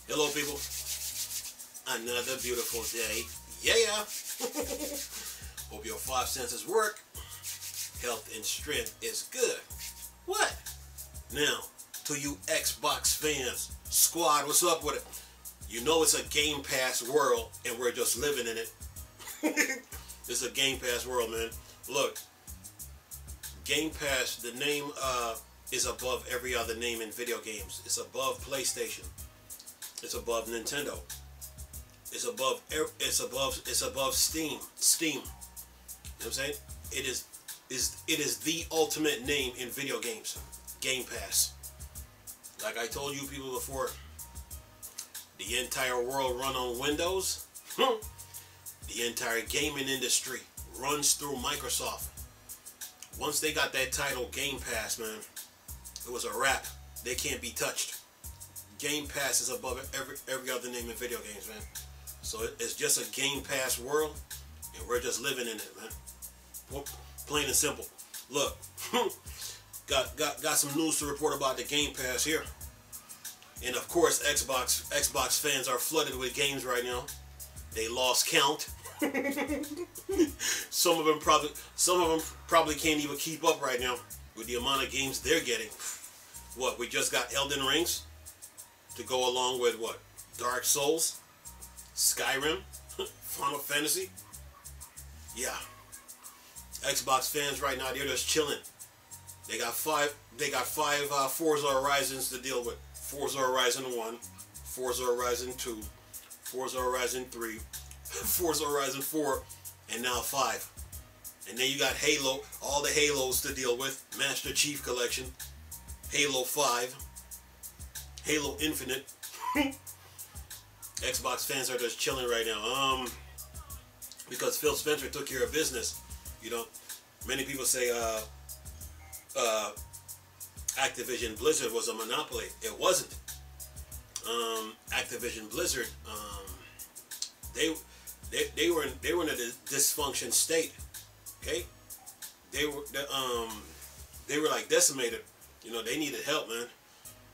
Hello, people. Another beautiful day. Yeah. Hope your five senses work. Health and strength is good. What? Now, to you Xbox fans, squad, what's up with it? You know it's a Game Pass world, and we're just living in it. It's a Game Pass world, man. Look, Game Pass, the name is above every other name in video games. It's above PlayStation. It's above Nintendo. It's above Steam. You know what I'm saying? It is the ultimate name in video games. Game Pass. Like I told you people before, the entire world run on Windows. The entire gaming industry runs through Microsoft. Once they got that title Game Pass, man, it was a wrap. They can't be touched. Game Pass is above every other name in video games, man. So it's just a Game Pass world, and we're just living in it, man. Plain and simple. Look, got some news to report about the Game Pass here. And of course, Xbox fans are flooded with games right now. They lost count. Some of them probably can't even keep up right now with the amount of games they're getting. What, we just got Elden Rings to go along with what? Dark Souls, Skyrim, Final Fantasy. Yeah. Xbox fans right now, they're just chilling. They got five Forza Horizons to deal with. Forza Horizon 1, Forza Horizon 2, Forza Horizon 3, Forza Horizon 4, and now 5. And then you got Halo, all the Halos to deal with. Master Chief Collection, Halo 5, Halo Infinite. Xbox fans are just chilling right now. Because Phil Spencer took care of business. You know, many people say Activision Blizzard was a monopoly. It wasn't. Activision Blizzard, they were in a dysfunction state. Okay, they were like decimated. You know, they needed help, man.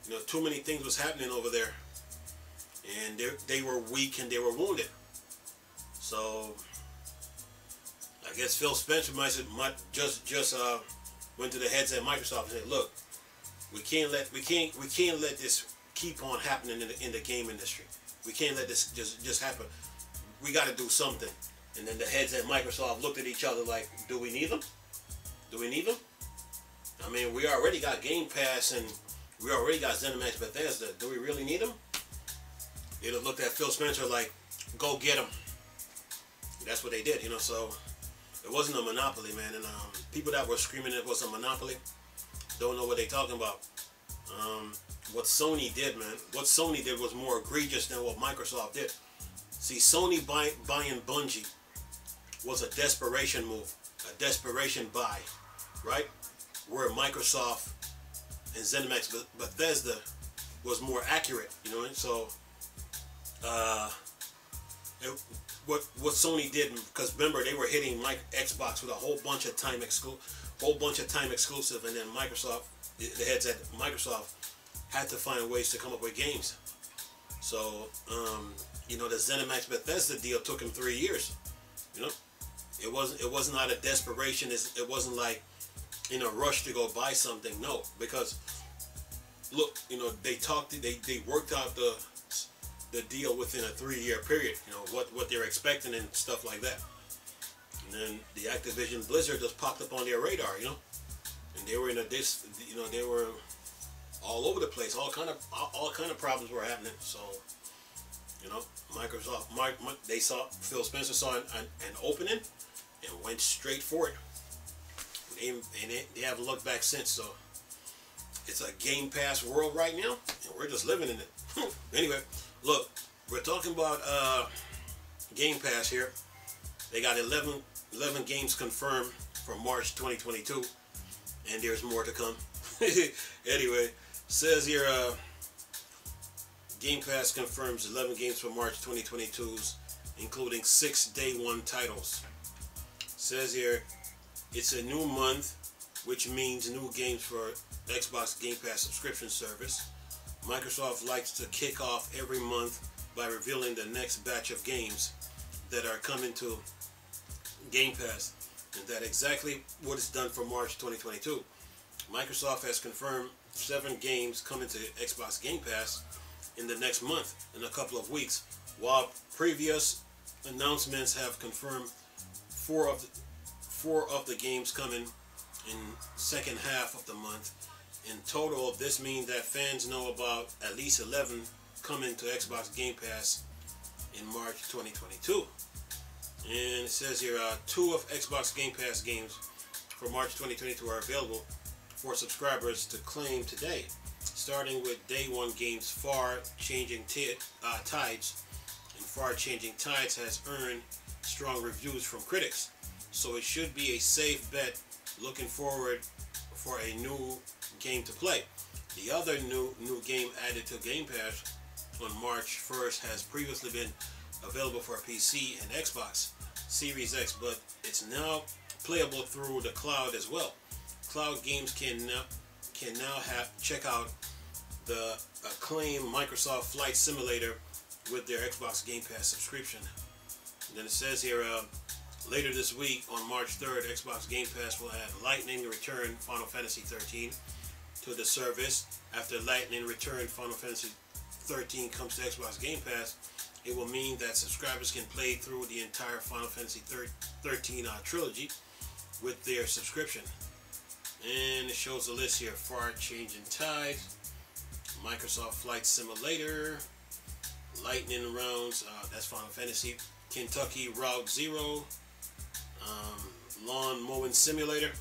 You know, too many things was happening over there, and they were weak and they were wounded. So I guess Phil Spencer might just went to the heads at Microsoft and said, "Look, we can't let this keep on happening in the game industry. We can't let this just happen. We got to do something." And then the heads at Microsoft looked at each other like, "Do we need them? Do we need them? I mean, we already got Game Pass and we already got ZeniMax Bethesda. Do we really need them?" They looked at Phil Spencer like, "Go get them." That's what they did, you know. So it wasn't a monopoly, man. And people that were screaming it was a monopoly don't know what they're talking about. What Sony did, man, what Sony did was more egregious than what Microsoft did. See, Sony buying Bungie was a desperation move, a desperation buy, right? Where Microsoft and ZeniMax Bethesda was more accurate, you know. And so, what Sony did, because remember they were hitting Xbox with a whole bunch of time exclusive, and then Microsoft, the heads at Microsoft, had to find ways to come up with games. So, you know, the ZeniMax Bethesda deal took him 3 years. You know, it wasn't out of desperation. It wasn't like in a rush to go buy something. No, because look, you know, they worked out the deal within a 3-year period. You know what they're expecting and stuff like that. And then the Activision Blizzard just popped up on their radar. You know, and they were they were all over the place. All kind of problems were happening. So, you know, Microsoft, they saw, Phil Spencer saw an opening and went straight for it. They haven't looked back since. So it's a Game Pass world right now, and we're just living in it. Anyway, look, we're talking about Game Pass here. They got 11 games confirmed for March 2022, and there's more to come. Anyway, says here, Game Pass confirms 11 games for March 2022's, including 6 day one titles. Says here, it's a new month, which means new games for Xbox Game Pass subscription service. Microsoft likes to kick off every month by revealing the next batch of games that are coming to Game Pass, and that's exactly what it's done for March 2022. Microsoft has confirmed 7 games coming to Xbox Game Pass in the next month, in a couple of weeks, while previous announcements have confirmed 4 of the games coming in second half of the month. In total, this means that fans know about at least 11 coming to Xbox Game Pass in March 2022. And it says here, 2 of Xbox Game Pass games for March 2022 are available for subscribers to claim today, starting with Day 1 games Far Changing Tides. And Far Changing Tides has earned strong reviews from critics, so it should be a safe bet looking forward for a new game to play. The other new game added to Game Pass on March 1st has previously been available for PC and Xbox Series X, but it's now playable through the cloud as well. Cloud games can now check out the acclaimed Microsoft Flight Simulator with their Xbox Game Pass subscription. And then it says here, later this week on March 3rd, Xbox Game Pass will add Lightning Return Final Fantasy 13 to the service. After Lightning Return Final Fantasy 13 comes to Xbox Game Pass, it will mean that subscribers can play through the entire Final Fantasy 13 trilogy with their subscription. And it shows a list here: Far Changing Tides, Microsoft Flight Simulator, Lightning Rounds, that's Final Fantasy, Kentucky Route Zero, Lawn Mowing Simulator,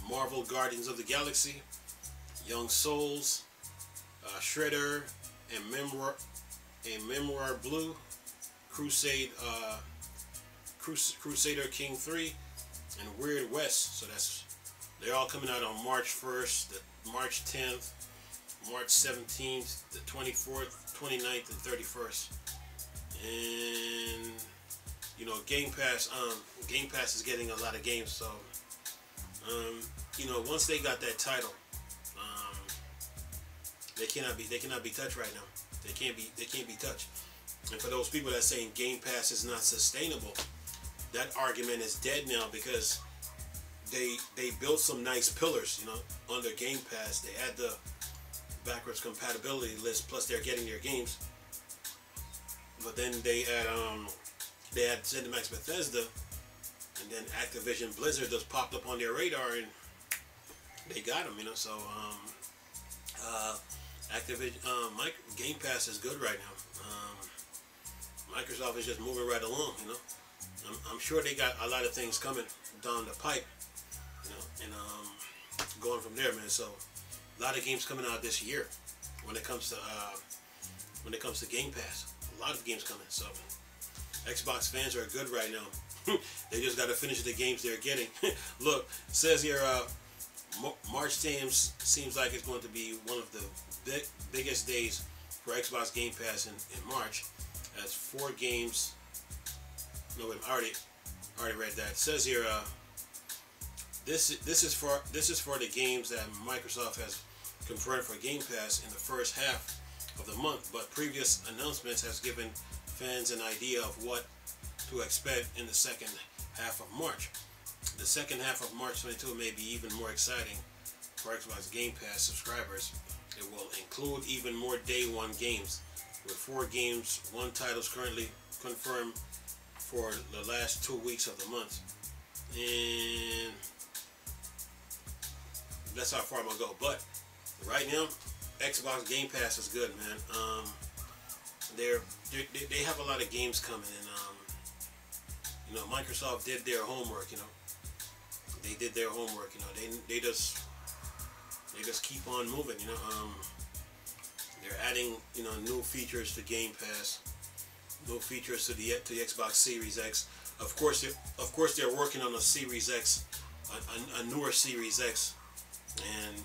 Marvel Guardians of the Galaxy, Young Souls, Shredder, and Memoir Blue, Crusader King 3, and Weird West. So they're all coming out on March 1st, March 10th, March 17th, the 24th, 29th, and 31st. And you know, Game Pass is getting a lot of games. So you know, once they got that title, they cannot be touched right now. They can't be touched. And for those people that are saying Game Pass is not sustainable, that argument is dead now, because they built some nice pillars, you know, on their Game Pass. They add the backwards compatibility list, plus they're getting their games. But then they had ZeniMax Bethesda, and then Activision Blizzard just popped up on their radar, and they got them, you know. So Game Pass is good right now. Microsoft is just moving right along, you know. I'm sure they got a lot of things coming down the pipe, you know, and going from there, man. So a lot of games coming out this year when it comes to Game Pass. A lot of games coming. So Xbox fans are good right now. They just got to finish the games they're getting. Look, it says here, March seems like it's going to be one of the biggest days for Xbox Game Pass in March, as 4 games. No, wait, I already read that. It says here, this is for the games that Microsoft has confirmed for Game Pass in the first half of the month, but previous announcements has given fans an idea of what to expect in the second half of March. The second half of March 22 may be even more exciting for Xbox Game Pass subscribers. It will include even more Day 1 games, with 4 games, 1 titles currently confirmed for the last 2 weeks of the month. And that's how far I'm gonna go. But right now, Xbox Game Pass is good, man. They have a lot of games coming, and you know, Microsoft did their homework. You know, they did their homework. You know, they just keep on moving. You know, they're adding, you know, new features to Game Pass, new features to the Xbox Series X. Of course, they're working on a Series X, a newer Series X, and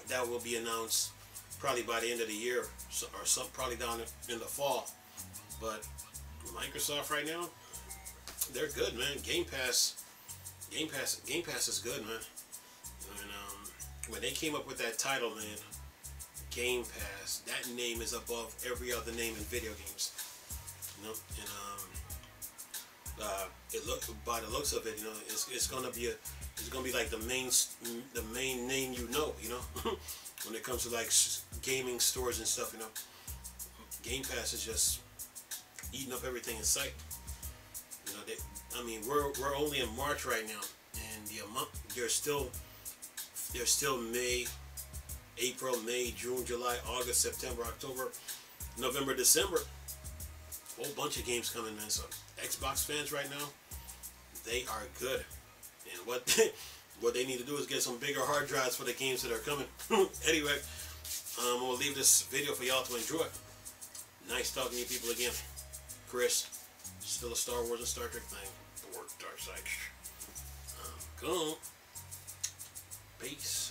that will be announced probably by the end of the year, or some probably down in the fall. But Microsoft right now, they're good, man. Game Pass is good, man. And when they came up with that title, man, Game Pass. That name is above every other name in video games. You know, and it look by the looks of it, you know, it's gonna be like the main name, you know, when it comes to like gaming stores and stuff, you know. Game Pass is just eating up everything in sight. You know, I mean, we're only in March right now, and there's still May, April, May, June, July, August, September, October, November, December. A whole bunch of games coming, man. So Xbox fans right now, they are good. And what they need to do is get some bigger hard drives for the games that are coming. Anyway, I'm going to leave this video for y'all to enjoy. Nice talking to you people again. Chris, still a Star Wars and Star Trek thing. The work dark side. Go. Peace.